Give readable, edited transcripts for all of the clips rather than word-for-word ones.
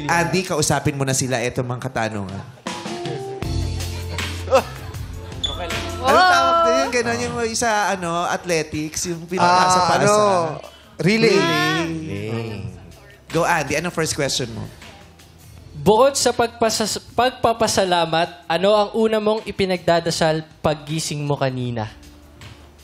Andy, kausapin mo na sila. Ito mga katanungan. Ano tawag na yun? Ganon yung isa, athletics, yung pinakasa-pasa. Relay. Go, Andy. Anong first question mo? Bukod sa pagpapasalamat, ano ang una mong ipinagdadasal paggising mo kanina?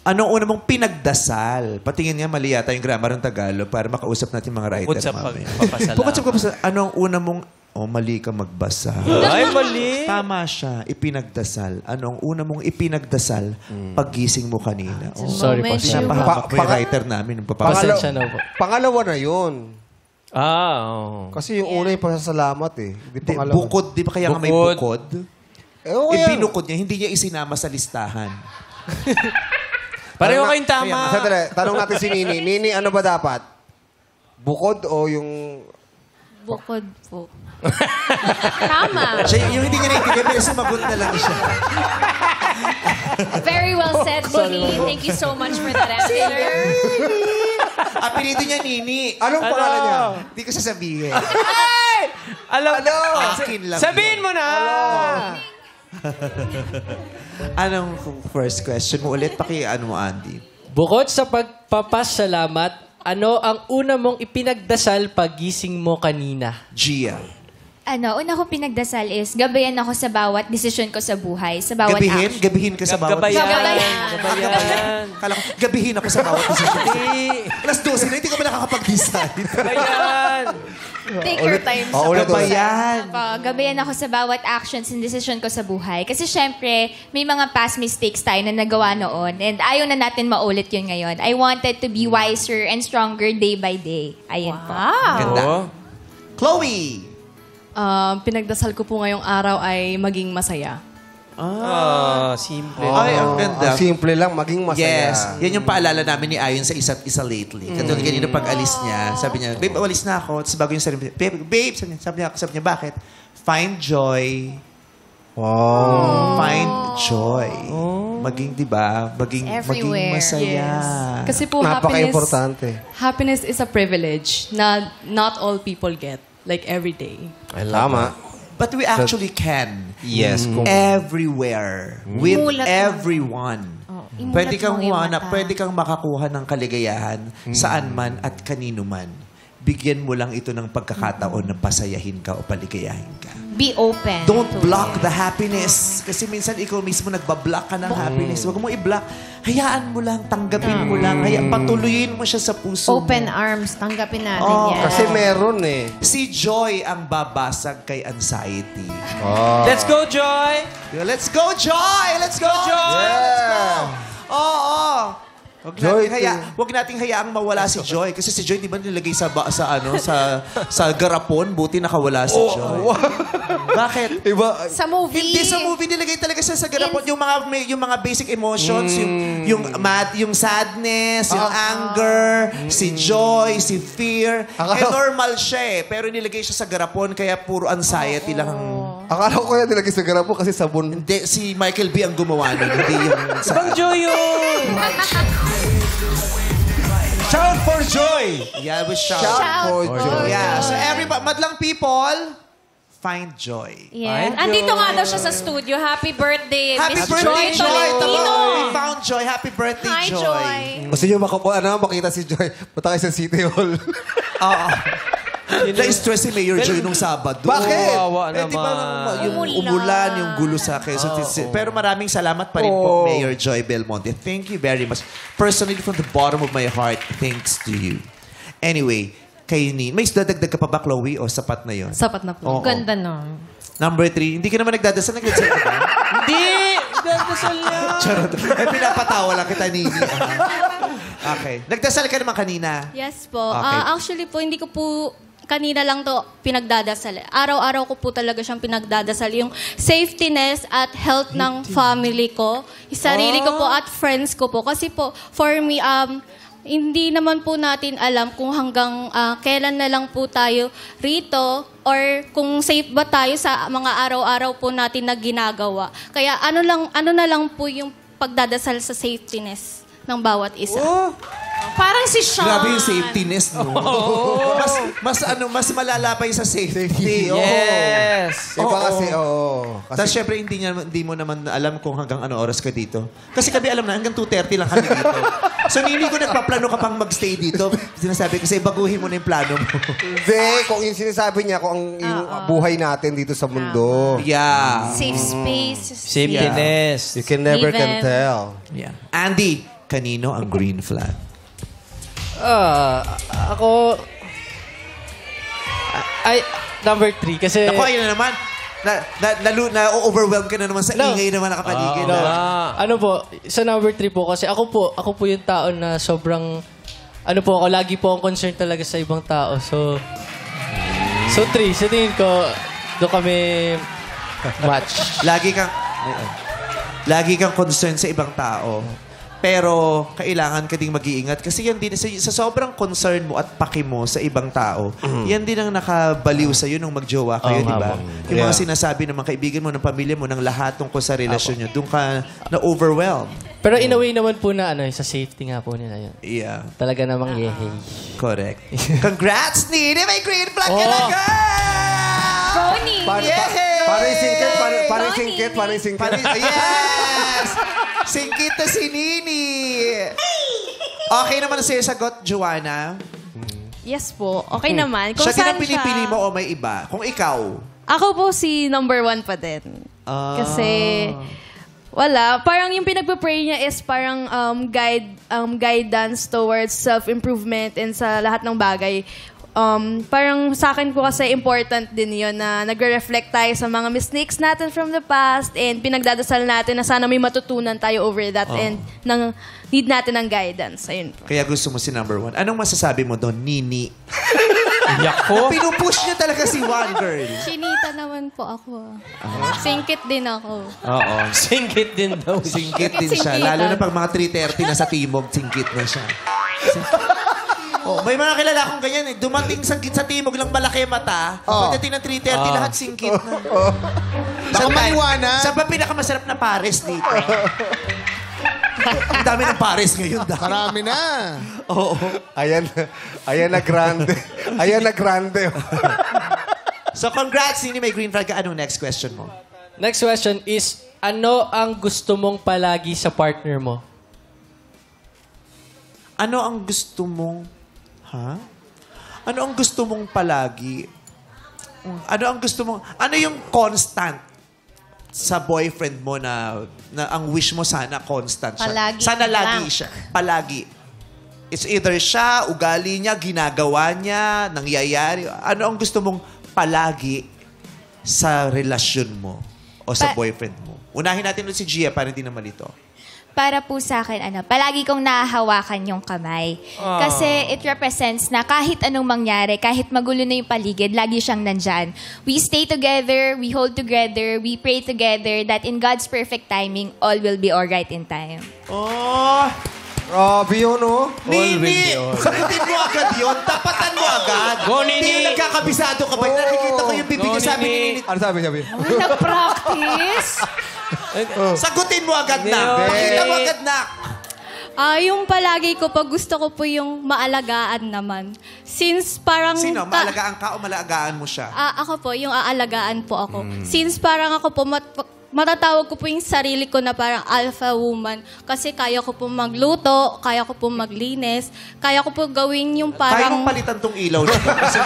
Anong una mong pinagdasal? Patingin niya, mali yata yung grammar ng Tagalog para makausap natin mga writer. Bukod sa pagpapasalamat. Bukod sa pagpapasalamat, anong una mong... mali ka magbasa. Ay, mali. Tama siya. Ipinagdasal. Anong una mong ipinagdasal paggising mo kanina? Sorry po. Pinapahamak mo yung writer namin. Pasensya na po. Pangalawa na yun. Oo. Kasi yung una yung pasasalamat eh. Bukod, di ba kaya nga may bukod? Binukod niya, hindi niya isinama sa listahan. Pareho kayong tama. Tanong natin si Nini. Nini, ano ba dapat? Bukod o yung... Bukod po. Tama. Siya, yung hindi niya naintindihan, pero sumagot na lang siya. Very well said, Nini. Thank you so much for that answer. Apelido niya, Nini. Anong pangalan niya? Hindi ko sasabihin. Alam, Akin lang. sabihin mo na! Anong first question mo ulit? Mo, Andy. Bukod sa pagpapasalamat, ano ang una mong ipinagdasal paggising mo kanina? Gia. Una kong pinagdasal is gabayan ako sa bawat desisyon ko sa buhay, sa bawat Gabihin? action. Gabihin ka sa bawat Gabayan. Kala ko, gabihin ako sa bawat decision. Alas 12 na, hindi ka ba nakakapag-decide? Gabayan. Take your time. Gabayan. Gabayan ako sa bawat actions and decision ko sa buhay. Kasi syempre, may mga past mistakes tayo na nagawa noon and ayaw na natin maulit yun ngayon. I wanted to be wiser and stronger day by day. Ayun po. Ganda. Chloe! Pinagdasal ko po ngayong araw ay maging masaya. Simple. Ay, ang ganda. Simple lang, maging masaya. Yes. Yan yung paalala namin ni Ayon sa isa't isa lately. Katulad kanina pag alis niya, sabi niya, babe, alis na ako. Tapos bago yung sarili, babe, sabi niya, bakit? Find joy. Wow. Find joy. Maging, di ba? Maging masaya. Kasi po Napaka-importante. happiness is a privilege na not all people get. Like every day. Tama. But we actually can. Yes. Everywhere. With Imulat mo. everyone. Imulat Pwede kang mo yung mata. pwede kang makakuha ng kaligayahan saan man at kanino man. Bigyan mo lang ito ng pagkakataon na pasayahin ka o paligayahin ka. Be open. Don't to block it. the happiness. Kasi minsan ikaw mismo nagbablock ka ng happiness. Huwag mo i-block. Hayaan mo lang, tanggapin mo lang. Patuloyin mo siya sa puso Open mo. arms. Tanggapin natin yan. Kasi meron eh. Si Joy ang babasag kay anxiety. Let's go, Joy! Let's go, Joy! Let's go, Joy! Let's go! Oo. Huwag nating hayaang mawala si Joy kasi si Joy di ba nilagay sa garapon, buti nakawala si Joy. Bakit? Iba. Sa movie. Hindi sa movie nilagay talaga siya sa garapon yung mga basic emotions, yung sadness, yung anger, si joy, si fear. Normal siya pero nilagay siya sa garapon kaya puro anxiety lang ang... Akala ko kaya nilagay sa garapo kasi sabon. Hindi, si Michael B. ang gumawa nun. Hindi yung... Bang Joy yun! Shout for joy! Yeah, we shout. For joy. Yeah, so everybody, madlang people, find joy. Yes. Andito nga daw siya sa studio. Happy birthday, Happy Miss birthday, Joy Joy! Tolentino. We found Joy. Happy birthday, Hi, Joy. Gusto nyo makita si Joy. Punta kayo sa City Hall. Na-stress si Mayor Joy nung Sabado. Bakit? Kawawa Di ba naman. yung umulan, yung gulo sa Quezon City. Pero maraming salamat pa rin po, Mayor Joy Belmonte. Thank you very much. Personally, from the bottom of my heart, thanks to you. Anyway, kayo ni... May dadagdag ka pa ba, Chloe? O sapat na yon? Sapat na po. Oo. Ganda no. Number 3, hindi ka naman nagdadasal. Nagdadasal ka ba? Hindi! Dadasal niya. Charot. Pinapatawa lang kita, Nini. Okay. Nagdasal ka naman kanina. Yes po. Okay. Actually po, hindi ko po kanina lang to pinagdadasal. Araw-araw ko po talaga siyang pinagdadasal. Yung safetyness at health ng family ko, sarili ko po at friends ko po. Kasi po, for me, hindi naman po natin alam kung hanggang kailan na lang po tayo rito or kung safe ba tayo sa mga araw-araw po natin na ginagawa. Kaya ano na lang po yung pagdadasal sa safetyness ng bawat isa. Parang si Sean. Grabe yung safety nest, no? Mas malala pa yung sa safety. Yes. Iba kasi, oo. Tapos syempre, hindi mo naman alam kung hanggang ano oras ka dito. Kasi kami alam na, hanggang 2:30 lang kami dito. So, hindi ko nagpaplano ka pang magstay dito. Sinasabi ko, baguhin mo na yung plano mo. Hindi, kung yung sinasabi niya, kung yung buhay natin dito sa mundo. Yeah. Safe space. Safety nest. You can never can Even. tell. Yeah. Andy, kanino ang green flag? Ako... Ay, number 3. Kasi... Ako, ayun na naman. Na-overwhelm ka na naman sa ingay naman nakapaligid. Ano po, sa number 3 po kasi ako po yung tao na sobrang ako lagi po akong concerned talaga sa ibang tao. So 3, sa tingin ko doon kami match. Lagi kang concerned sa ibang tao. Pero kailangan ka ding mag-iingat kasi yan din sa sobrang concern mo at paki mo sa ibang tao. Yan din ang nakabaliw sa iyo nung magjowa kayo, di ba? Yung mga sinasabi ng mga kaibigan mo, ng pamilya mo, ng lahat tungkol sa relasyon niyo, doon ka na-overwhelm. Pero in a way naman po na sa safety nga po nila yun. Yeah. Talaga namang yehey. Correct. Congrats, Nini! May green flag ka na, girl! Tony. Parang singkit. Yes! Singkit na si Nini! Okay naman na sa'yo sagot, Joanna? Yes po. Okay naman. Kung Siya din saan ang pinipili mo o may iba? Kung ikaw? Ako po si number 1 pa din. Kasi, wala. Parang yung pinagpa-pray niya is parang guidance towards self-improvement and sa lahat ng bagay. Parang sa akin po kasi important din yun na nagre-reflect tayo sa mga mistakes natin from the past and pinagdadasal natin na sana may matutunan tayo over that and need natin ng guidance. Ayun po. Kaya gusto mo si number 1. Anong masasabi mo doon, Nini? Iyak po. Pinupush niya talaga si one girl. Chinita naman po ako. Singkit din ako. Oo. Singkit din daw. Singkit din siya. Lalo na pag mga 3:30 na sa timog, singkit na siya. May mga kilala akong ganyan eh. Dumating sa timog lang malaki mata. Pagdating ng 3:30, lahat singkit na. Baka maliwanag. Saan ba pinakamasarap na pares dito? Ang dami ng pares ngayon. Marami na. Oo. Ayan na grande. Ayan na grande. So congrats, Nini. May green flag ka. Anong next question mo? Next question is, ano ang gusto mong palagi sa partner mo? Ano ang gusto mong... Ha? Ano ang gusto mong palagi? Ano ang gusto mong... Ano yung constant sa boyfriend mo na ang wish mo sana constant siya? Palagi Sana lagi blank. siya. Palagi. It's either siya, ugali niya, ginagawa niya, nangyayari. Ano ang gusto mong palagi sa relasyon mo o sa boyfriend mo? Unahin natin ulit si Gia para hindi na malito. Para po sa akin, palagi kong nahahawakan yung kamay. Kasi it represents na kahit anong mangyari, kahit magulo na yung paligid, lagi siyang nandyan. We stay together, we hold together, we pray together that in God's perfect timing, all will be alright in time. Oh! Grabe yun, oh. Nini! Sagutin mo agad yun. Tapatan mo agad. Go, Nini! Hindi yung nagkakabisado ka ba? Nakikita ko yung bibig niya. Sabi ni Nini. Ano sabi? Nag-practice. Sagutin mo agad na. Pakita mo agad na. Yung palagi ko pag gusto ko po yung maalagaan naman. Since parang... Sino? Maalagaan ka o malagaan mo siya? Ako po, yung aalagaan po ako. Since parang ako po, matatawag ko po yung sarili ko na parang alpha woman. Kasi kaya ko po magluto, kaya ko po maglinis, kaya ko po gawin yung Kaya parang... mong palitan tong ilaw na to. Kasi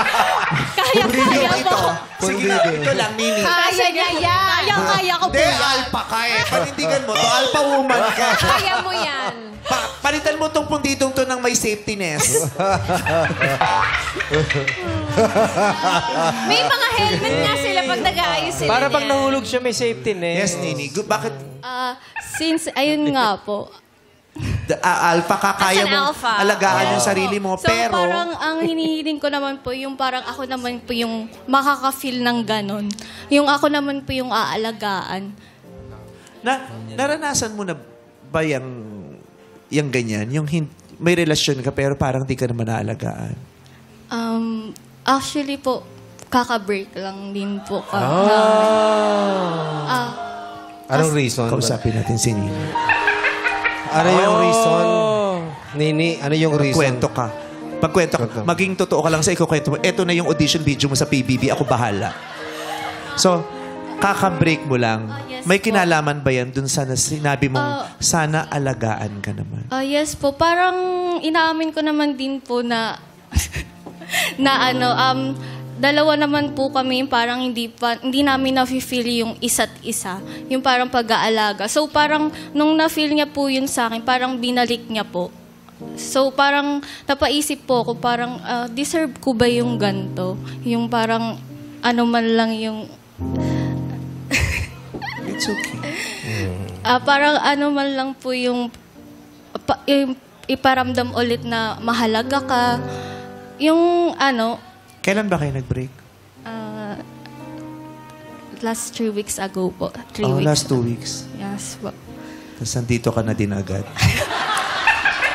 Kaya ito. po. Sige na, ito lang, Nini. Kaya niya yan. Kaya ko po Hindi, yan. alpha ka eh. Panindigan mo to. Alpha woman ka. Kaya mo yan. Palitan mo tong punditong to ng may safety nest. May mga helmet nga sila pag nag-aayos sila. Para pag niyan. nahulog siya, may safety net. Yes, Nini. Bakit Since, ayun nga po. alpha ka? Kaya As an mong alpha. alagaan yung sarili mo. So Pero... parang ang hinihiling ko naman po, yung parang ako naman po yung makaka-feel ng ganon. Yung ako naman po yung aalagaan. Naranasan mo na ba yung ganyan? Yung may relasyon ka pero parang di ka naman naalagaan? Actually po, kaka-break lang din po. Anong reason? Kausapin natin si Nini. Ano yung reason? Nini, ano yung reason? Kwento ka. Pagkwento ka. Maging totoo ka lang sa ikukwento mo. Ito na yung audition video mo sa PBB. Ako bahala. So, kaka-break mo lang. Yes May po. kinalaman ba yan dun sa sinabi mong sana alagaan ka naman? Yes po, parang inaamin ko naman din po na dalawa naman po kami, parang hindi namin na-feel yung isa't isa. Yung parang pag-aalaga. So parang nung na-feel niya po yun sa akin, parang binalik niya po. So parang napaisip po ako, parang deserve ko ba yung ganto? Yung parang ano man lang yung... It's okay. Parang ano man lang po yung iparamdam ulit na mahalaga ka. Yung ano... Kailan ba kayo nag-break? Last 3 weeks ago po. 3 weeks. Last 2 weeks. Yes po. Tapos nandito ka na din agad.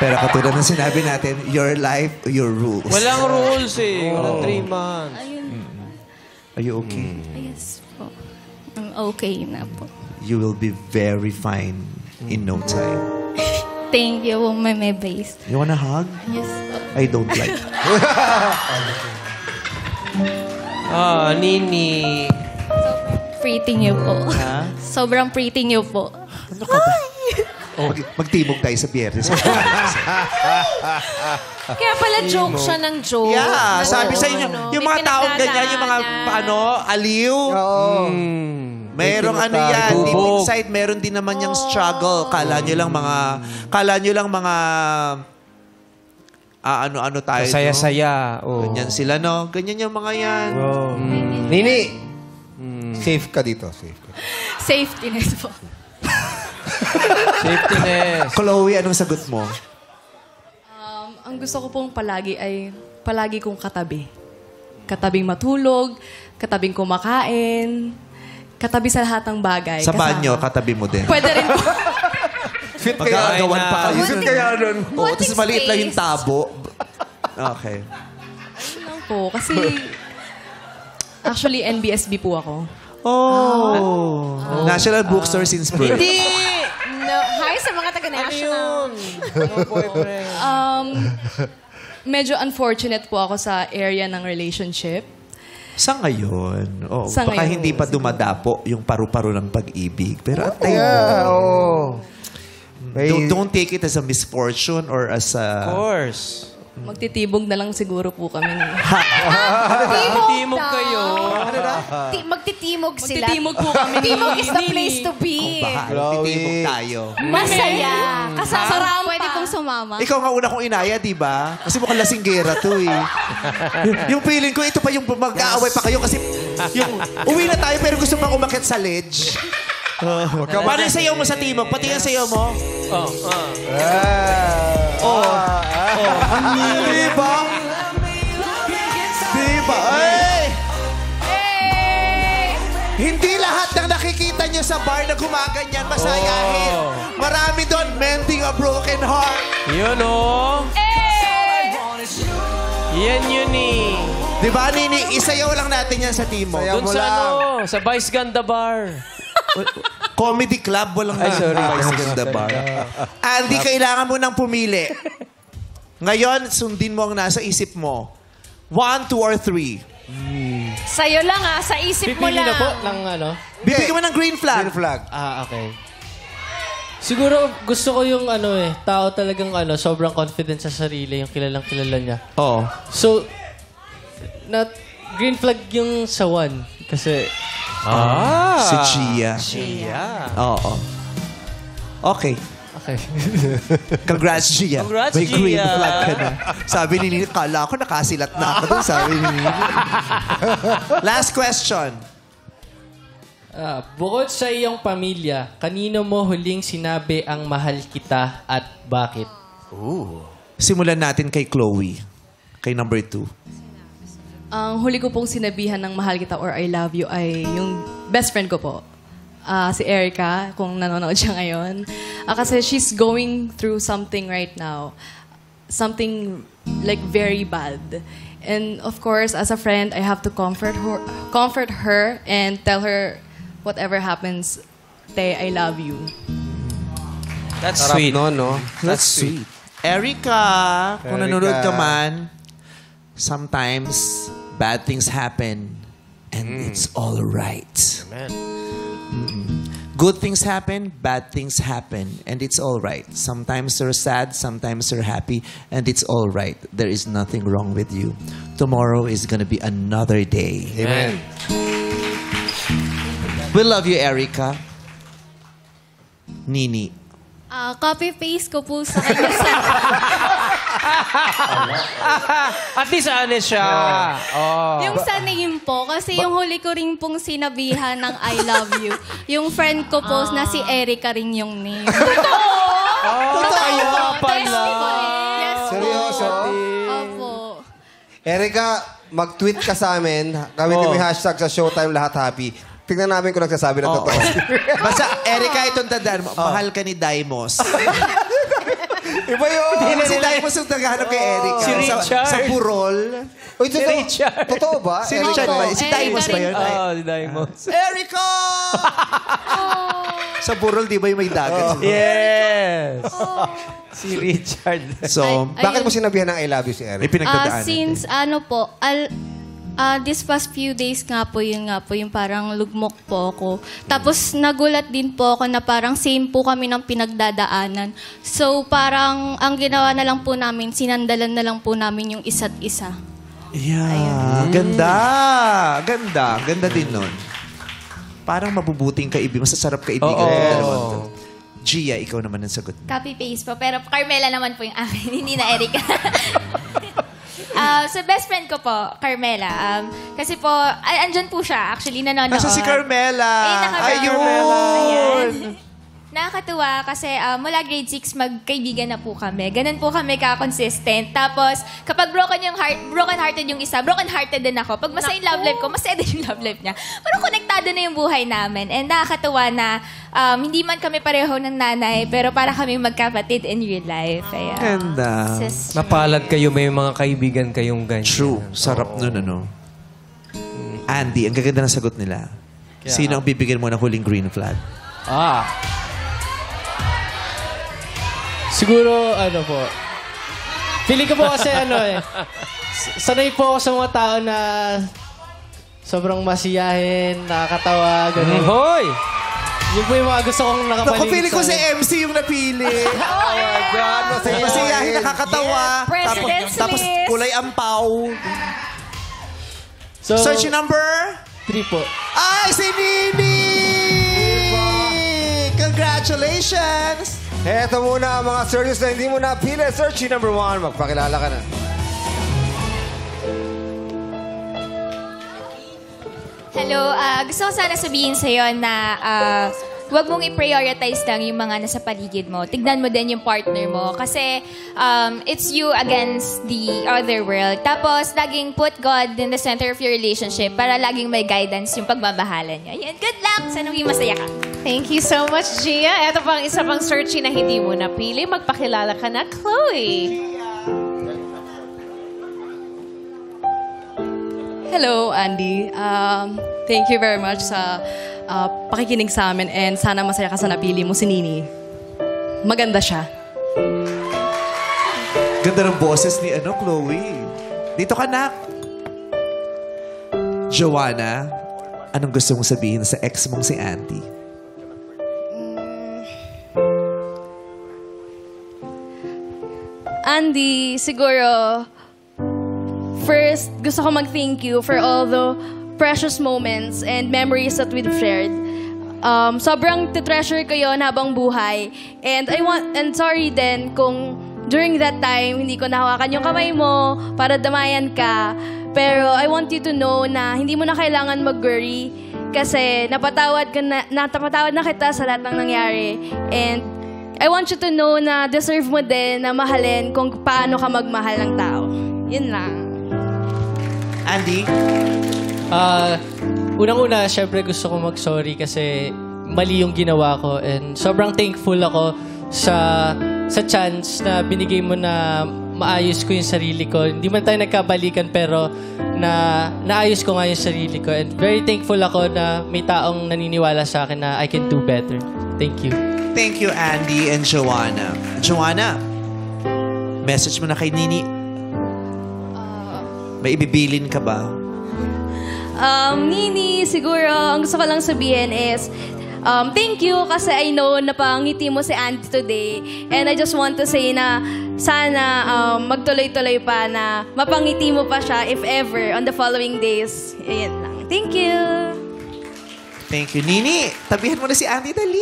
Pero katulad ng sinabi natin, your life, your rules. Walang rules eh. Walang 3 months. Ayun. Are you okay? Yes po. I'm okay na po. You will be very fine in no time. Thank you, Meme Base. You wanna hug? Yes po. I don't like. Nini. Pretty niyo po. Ha? Sobrang pretty niyo po. Ano ka ba? Magtibog tayo sa biyernes. Kaya pala joke siya ng joke. Yeah, sabi sa inyo, yung mga May taong ganyan, yung mga aliw. Merong ano yan, deep inside, meron din naman yung struggle. Kala nyo lang mga ano tayo. Saya-saya. No? Ganyan sila, no? Ganyan yung mga yan. Nini, safe ka dito. Safe ka. Safetyness po. Safetyness. Chloe, anong sagot mo? Ang gusto ko pong palagi ay palagi kong katabi. Katabing matulog, katabing kumakain, katabi sa lahat ng bagay. Sa kasama. banyo, katabi mo din. Pwede rin po. Fit kaya Mag-aagawan pa kayo. Fit kaya nun. Oo, tapos maliit lang yung tabo. Okay. lang po. Kasi, actually, NBSB po ako. National Bookstores Inspired. Hindi. No. Hi sa mga taga-national. Medyo unfortunate po ako sa area ng relationship. Sa ngayon, Sa baka ngayon. hindi pa dumadapo yung paru-paro ng pag-ibig. Pero at tayo, don't take it as a misfortune or as a... Of course. Magtitibog na lang siguro po kami. Timog kayo. Magtitimog sila. Magtitimog po kami ni Timog is the Nini. place to be. Titibog tayo. Masaya. Kasama Pwede pong sumama. Ikaw nga una kong inaya, di ba? Kasi mukhang lasinggera to eh. yung feeling ko, ito pa yung mag-aaway pa kayo kasi yung uwi na tayo pero gusto pang umakyat sa ledge. Paano yung sayaw mo sa timog? Pati yung sayaw mo? Diba? Diba? Ay! Hindi lahat ng nakikita nyo sa bar na gumaganyan, masayahin. Marami doon, mending a broken heart. Yun Yan yun eh. Diba, Nini? Isayaw lang natin yan sa timog. Sayaw Doon mo sa lang. sa Vice Ganda Bar. Comedy club, walang Ay, sorry. Ganda bar. Andy, kailangan mo nang pumili. Ngayon, sundin mo ang nasa isip mo. 1, 2, or 3. Sa'yo lang sa isip mo Pipili lang. na po ng ano. Bibigyan mo ng green flag. Green flag. Okay. Siguro gusto ko yung tao talagang sobrang confident sa sarili, yung kilalang kilala niya. Oo. So, green flag yung sa 1. Kasi, Si Gia. Yeah. Oo. Okay. okay. Congrats, Gia. Congrats, May green Gia. flag ka na. Sabi ni Nini, kala ko nakasilat na ako doon. Sabi ni Nini. Last question. Bukod sa iyong pamilya, kanino mo huling sinabi ang mahal kita at bakit? Simulan natin kay Chloe. Kay number 2. Ang huli ko pong sinabihan ng mahal kita or I love you ay yung best friend ko po. Si Erica, kung nanonood siya ngayon. Kasi she's going through something right now. Something like very bad. And of course, as a friend, I have to comfort her and tell her whatever happens, Te, I love you. That's Sarap sweet. no? That's sweet. Erica, kung Erica. nanonood ka man, sometimes bad things happen and it's all right. Amen. Good things happen, bad things happen, and it's all right. Sometimes you're sad, sometimes you're happy, and it's all right. There is nothing wrong with you. Tomorrow is gonna be another day. Amen. We love you, Erica. Nini. Copy-paste ko po sa kanya sa... At least honest siya. Oh. Yung sa name po, kasi yung huli ko rin pong sinabihan ng I love you. Yung friend ko po na si Erica rin yung name. Kaya pala. Yes po. Seryoso? Opo. Erica, mag-tweet ka sa amin. Kami may hashtag sa Showtime Lahat Happy. Tingnan namin kung nagsasabi ng totoo. Basta, Erica, itong tandaan mo, mahal ka ni Daimos. Iba yun. Si Daimos yung naghahanap kay Erica. Si Richard. Sa Burol. Uy, Si Richard. Totoo ba? Si Richard ba? Si Erica Daimos ba rin yun? po. Si Diamonds. Erica! Sa Burol, di ba yung may dagat? Yes. Si Richard. So, Bakit mo sinabihan ng I love you si may Eric? pinagdadaanan. Since this past few days nga po, yung parang lugmok po ako. Tapos nagulat din po ako na parang same po kami ng pinagdadaanan. So parang ang ginawa na lang po namin, sinandalan na lang po namin yung isa't isa. Yeah. Ganda. Ganda. Ganda din nun. Parang mabubuting kaibigan. Masasarap kaibigan. Oo. Yung dalawang to. Gia, ikaw naman ang sagot. Copy-paste po. Pero Carmela naman po yung akin, hindi na Erica. So, best friend ko po, Carmela. Kasi po, andyan po siya. Actually, nanonood. Nasa si Carmela. Ayun! Ayun. Nakakatuwa kasi mula grade 6 magkaibigan na po kami. Ganun po kami ka-consistent. Tapos, kapag broken-hearted yung isa, broken-hearted din ako. Pag masaya yung love life ko, masaya din yung love life niya. Parang konektado na yung buhay namin. And nakakatuwa na hindi man kami pareho ng nanay, pero para kami magkapatid in real life. Ayan. Ganda. Sister. Napalad kayo, may mga kaibigan kayong ganyan. True. Sarap nun, ano? Andy, ang gaganda ng sagot nila. Sino ang bibigyan mo ng huling green flag? Siguro, po. Feeling ko po kasi sanay po ako sa mga tao na sobrang masiyahin, nakakatawa, gano'n. Hoy! Yun po yung mga gusto kong nakapaligid Naku, feeling ko sa si MC yung napili. Oh my God, Masiyahin, nakakatawa. President's Tapos list. kulay ampaw. So, Search number? 3 po. Ay, si Nini! Congratulations! Heto muna ang mga searches na hindi mo napili. Search number 1. Magpakilala ka na. Hello, gusto ko sana sabihin sa'yo na huwag mong i-prioritize lang yung mga nasa paligid mo. Tignan mo din yung partner mo. Kasi it's you against the other world. Tapos, laging put God in the center of your relationship para laging may guidance yung pagmamahalan niya. Yan, good luck! Sana maging masaya ka. Thank you so much, Gia. Ito pang isa pang searchy na hindi mo napili. Magpakilala ka na, Chloe. Hello, Andy. Thank you very much sa pakikinig sa amin and sana masaya ka sa napili mo si Nini. Maganda siya. Ganda ng boses ni Chloe. Dito ka, nak. Joanna, anong gusto mong sabihin sa ex mong si Andy? Andy, siguro, first, gusto ko mag-thank you for all the precious moments and memories that we've shared. Sobrang treasure ko yon habang buhay. And sorry din kung during that time, hindi ko nahawakan yung kamay mo para damayan ka. Pero I want you to know na hindi mo na kailangan mag-worry kasi napatawad na kita sa lahat ng nangyari. And I want you to know na deserve mo din na mahalin kung paano ka magmahal ng tao. Yun lang. Andy? Unang-una, syempre gusto ko mag-sorry kasi mali yung ginawa ko and sobrang thankful ako sa chance na binigay mo na maayos ko yung sarili ko. Hindi man tayo nagkabalikan pero naayos ko nga yung sarili ko and very thankful ako na may taong naniniwala sa akin na I can do better. Thank you. Thank you, Andy and Joanna. Joanna, Message mo na kay Nini. May ibibilin ka ba? Nini, siguro, ang gusto ko lang sabihin is, thank you kasi I know na pangiti mo si Andy today. And I just want to say na sana magtuloy-tuloy pa na mapangiti mo pa siya if ever on the following days. Ayan lang. Thank you. Thank you, Nini. Tabihan mo na si Andy, dali.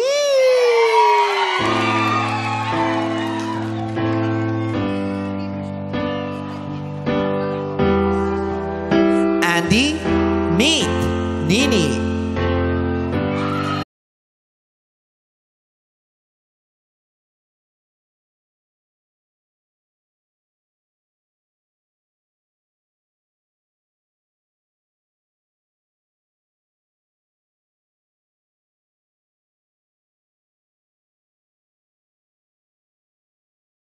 Andy, meet Nini.